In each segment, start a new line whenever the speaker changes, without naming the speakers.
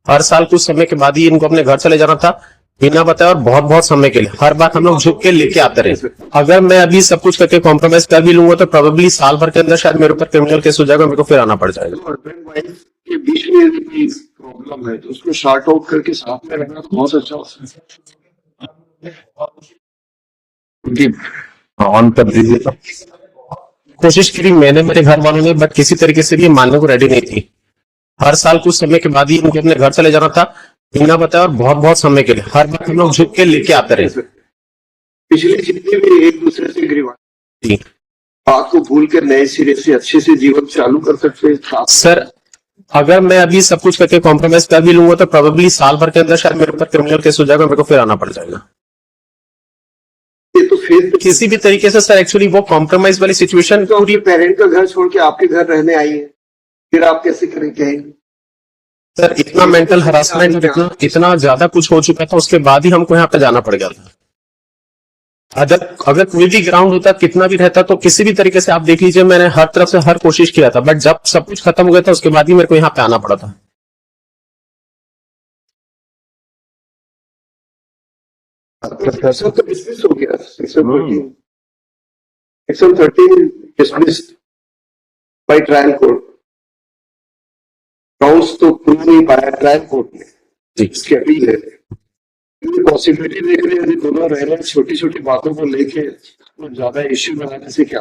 हर साल कुछ समय के बाद ही इनको अपने घर चले जाना था बिना बताए, और बहुत बहुत समय के लिए हर बात हम लोग झुक के लेके आते रहे। अगर मैं अभी सब कुछ करके कॉम्प्रोमाइज कर भी लूंगा तो प्रोबेबली साल भर के अंदर शायद मेरे ऊपर क्रिमिनल केस हो जाएगा, मेरे को फिर आना पड़ जाएगा।
हस्बैंड वाइफ के बीच में यदि कोई प्रॉब्लम है तो उसको शॉर्ट आउट करके साथ में रहना तो बहुत अच्छा होता है।
ऑन कर दीजिए। कोशिश करी मैंने, मेरे घर वालों ने, बट किसी तरीके से भी मानने को रेडी नहीं थी। हर साल कुछ समय के बाद ही इनको अपने घर चले जाना था बिना बताए, और बहुत बहुत समय के लिए हर बात हम लोग झुक के लेके आते रहे।
पिछले जितने भी एक दूसरे से गिरवा
जी
बात को भूल कर नए सिरे से अच्छे से जीवन चालू कर सकते हैं
सर। अगर मैं अभी सब कुछ करके कॉम्प्रोमाइज कर भी लूंगा तो प्रोबेबली साल भर के अंदर शायद मेरे ऊपर क्रिमिनल केस हो जाएगा, मेरे को फिर आना पड़ जाएगा।
ये तो फिर
किसी भी तरीके से सर एक्चुअली वो कॉम्प्रोमाइज वाली सिचुएशन
तो अपने पेरेंट का घर छोड़ के आपके घर रहने आई है, फिर आप कैसे करेंगे?
सर इतना मेंटल हरासमेंट, इतना ज्यादा कुछ हो चुका था, उसके बाद ही हमको यहाँ पे जाना पड़ गया था। अगर कोई भी ग्राउंड होता, कितना भी रहता, तो किसी भी तरीके से आप देख लीजिए, मैंने हर तरफ से हर कोशिश किया था, बट जब सब कुछ खत्म हो गया था उसके बाद ही मेरे को यहाँ पे आना पड़ा था।
सब तो डिसमिस हो गया। Section 13 dismissed by trial court. Counts तो प्रूव नहीं पाया ट्रायल कोर्ट ने, इसकी अपील है। पॉसिबिलिटी देख रहे हैं यदि दोनों रह रहे हैं, छोटी छोटी बातों को लेके ज्यादा इश्यू बनाने से क्या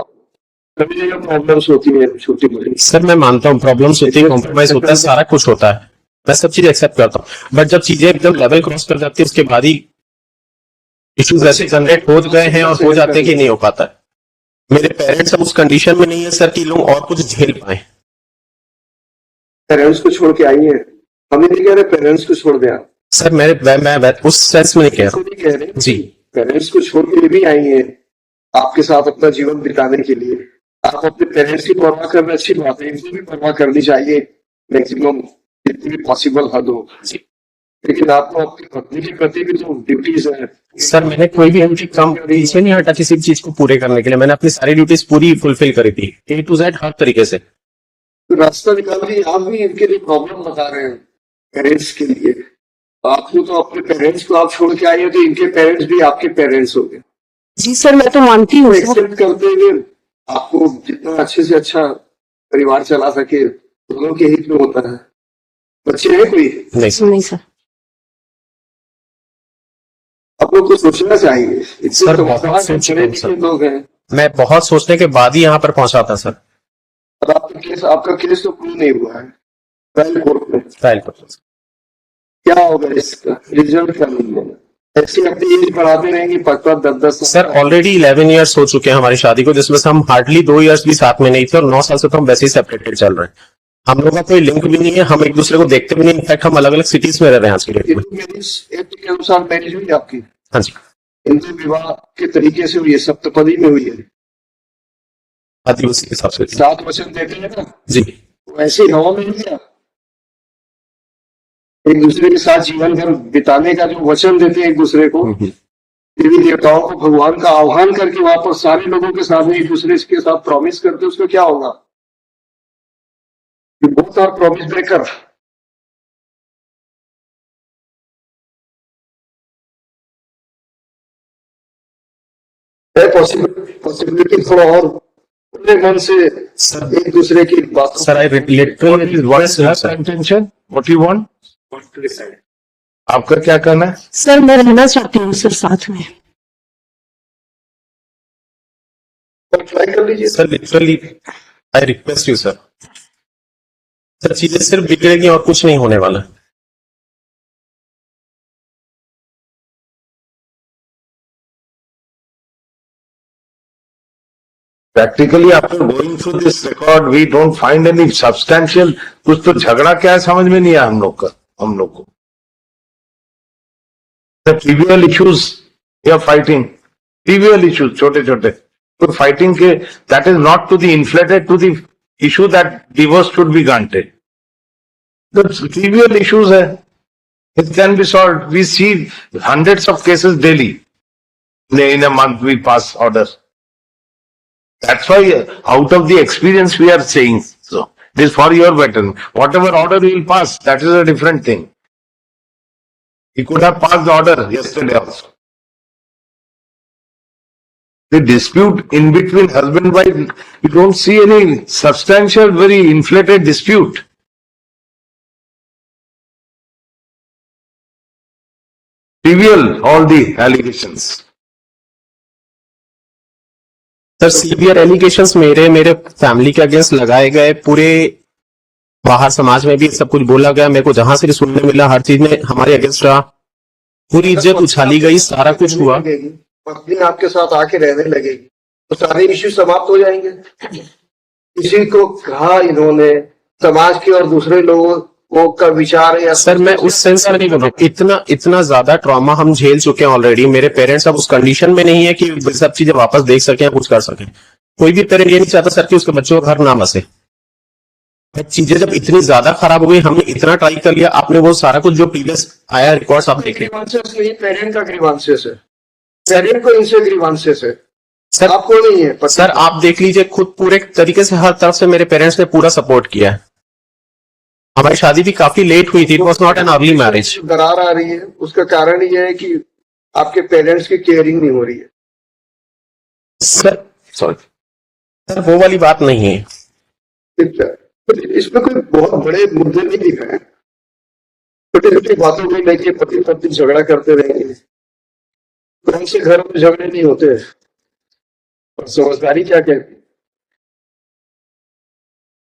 कभी जगह प्रॉब्लम्स होती है छोटी बड़ी।
सर मैं मानता हूँ प्रॉब्लम्स होती है, कॉम्प्रोमाइज होता है, सारा कुछ होता है, मैं सब चीज एक्सेप्ट करता हूँ, बट जब चीजें एकदम लेवल क्रॉस कर जाती है उसके बाद ही इश्यूज ऐसे जनरेट हो गए हैं और हो जाते हैं कि नहीं हो पाता है। मेरे पेरेंट्स अब उस कंडीशन में नहीं है सर कि लोग और कुछ झेल पाए।
पेरेंट्स को छोड़ के आई है, हमें नहीं कह रहे पेरेंट्स को छोड़ दिया
सर मैं उस सेंस में नहीं कह रहा जी।
पेरेंट्स को छोड़ के भी आई है आपके साथ अपना जीवन बिताने के लिए। आप अपने पेरेंट्स की परवाह करना अच्छी बात है, इनको भी परवाह करनी चाहिए मैक्सिमम जितनी भी पॉसिबल हद हो, लेकिन आपको अपनी पत्नी के प्रति भी तो ड्यूटीज है।
सर मैंने कोई भी ड्यूटी कम पीछे नहीं हटा किसी भी चीज को पूरे करने के लिए, मैंने अपनी सारी ड्यूटीज पूरी फुलफिल करी थी A to Z हर तरीके से।
तो रास्ता निकाल रही आप भी इनके लिए प्रॉब्लम बता रहे हैं पेरेंट्स के लिए। आपको तो अपने पेरेंट्स को आप छोड़ के आए हो तो इनके पेरेंट्स भी आपके पेरेंट्स हो गए।
जी सर मैं तो मानती हूँ
एक्सेप्ट करते हुए आपको जितना अच्छे से अच्छा परिवार चला सके दोनों के हित में होता है। बच्चे हैं कोई?
नहीं सर।
नहीं सर।
आप लोग को सोचना चाहिए
सर बहुत सोचने
लोग हैं।
मैं बहुत सोचने के बाद ही यहाँ पर पहुंचा था सर।
और आपका केस तो प्रूव नहीं हुआ है ट्रायल कोर्ट में।
ट्रायल कोर्ट
क्या होगा इसका रिजल्ट? क्या मिलेगा? ऐसे अपनी एज बढ़ाते रहेंगे 5-10
सर ऑलरेडी 11 इयर्स हो चुके हैं हमारी शादी को, जिसमें से हम हार्डली 2 इयर्स भी साथ में नहीं थे, और 9 साल से तो हम वैसे ही सेपरेटेड चल रहे हैं। हम लोगों का कोई लिंक भी नहीं है, हम एक दूसरे को देखते भी नहीं, इनफैक्ट हम अलग अलग सिटीज में रह रहे हैं आज के डेट में।
एक्ट के अनुसार मैरिज हुई आपकी?
हाँ जी।
हिंदू विवाह के तरीके से हुई है, सप्तपदी में हुई है,
उसी हिसाब से
7 वचन देते हैं ना
जी।
वैसे ही हवा में नहीं गया, एक दूसरे के साथ जीवन भर बिताने का जो वचन देते हैं एक दूसरे को, देवी देवताओं को भगवान का आह्वान करके वहां पर सारे लोगों के सामने एक दूसरे के साथ प्रॉमिस करते, उसका क्या होगा? Both are promise breaker. Possibility थोड़ा और अपने मन से एक दूसरे की बात।
Sir I literally
intention what you want, आपका क्या करना है?
सर मैं रहना चाहती हूँ सर साथ में।
ट्राई कर लीजिए
sir, literally I request you sir. Sir चीजें सिर्फ बिगड़ेगी और कुछ नहीं होने वाला।
Practically after going through this record we don't find any substantial, कुछ तो झगड़ा क्या है समझ में नहीं आया हम लोग को। ट्रिवियल इश्यूज या फाइटिंग, ट्रिवियल इश्यूज छोटे छोटे तो फाइटिंग के, that is not to the inflated to the issue that divorce should be granted. The trivial issues है, it can be solved. We see hundreds of cases daily. In a month we pass orders. That's why out of the experience we are saying so. This is for your betterment. Whatever order we will pass, that is a different thing. He could have passed the order yesterday also. The dispute in between husband and wife, you don't see any substantial, very inflated dispute. Trivial, all the allegations.
Sir severe allegations मेरे family के against लगाए गए, पूरे बाहर समाज में भी सब कुछ बोला गया, मेरे को जहां से भी सुनने मिला हर चीज में हमारे अगेंस्ट रहा, पूरी इज्जत उछाली गई, सारा कुछ हुआ।
पत्नी आपके साथ आके रहने लगेगी तो सारे इश्यू समाप्त हो जाएंगे। किसी को कहा इन्होंने समाज के और दूसरे लोगों को का विचार है या
सर मैं उस सेंस में नहीं बोल रहा हूँ, इतना ज्यादा ट्रॉमा हम झेल चुके हैं ऑलरेडी। मेरे पेरेंट्स अब उस कंडीशन में नहीं है कि सब चीजें वापस देख सके या कुछ कर सके। कोई भी पेरेंट ये नहीं चाहता सर कि उसके बच्चों का घर ना बसे। चीजें जब इतनी ज्यादा खराब हो गई, हमने इतना ट्राई कर लिया, आपने वो सारा कुछ जो प्रीवियस आया रिकॉर्ड्स आप देखे।
ग्रीवांसेस नहीं, पेरेंट का ग्रीवांसेस है, पेरेंट को इनसे ग्रीवांसेस है,
सर
आपको नहीं है।
सर आप देख लीजिए खुद, पूरे तरीके से हर तरफ से मेरे पेरेंट्स ने पूरा सपोर्ट किया है। हमारी शादी भी काफी लेट हुई थी, it was not an early marriage.
दरार आ रही है, उसका कारण ये है कि आपके पेरेंट्स की केयरिंग नहीं हो रही है।
सर सॉरी सर, वो वाली बात नहीं है।
इसमें कोई बहुत बड़े मुद्दे नहीं दिख रहे हैं, छोटी छोटी बातों को लेके पति पत्नी झगड़ा करते रहेंगे, कौन से घर में झगड़े नहीं होते और समझदारी क्या कहती है।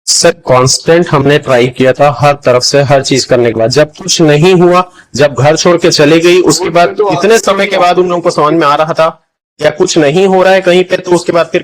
सर कांस्टेंट हमने ट्राई किया था हर तरफ से, हर चीज करने के बाद जब कुछ नहीं हुआ, जब घर छोड़ के चले गई, उसके बाद इतने समय के बाद उन लोगों को समझ में आ रहा था या कुछ नहीं हो रहा है कहीं पे, तो उसके बाद फिर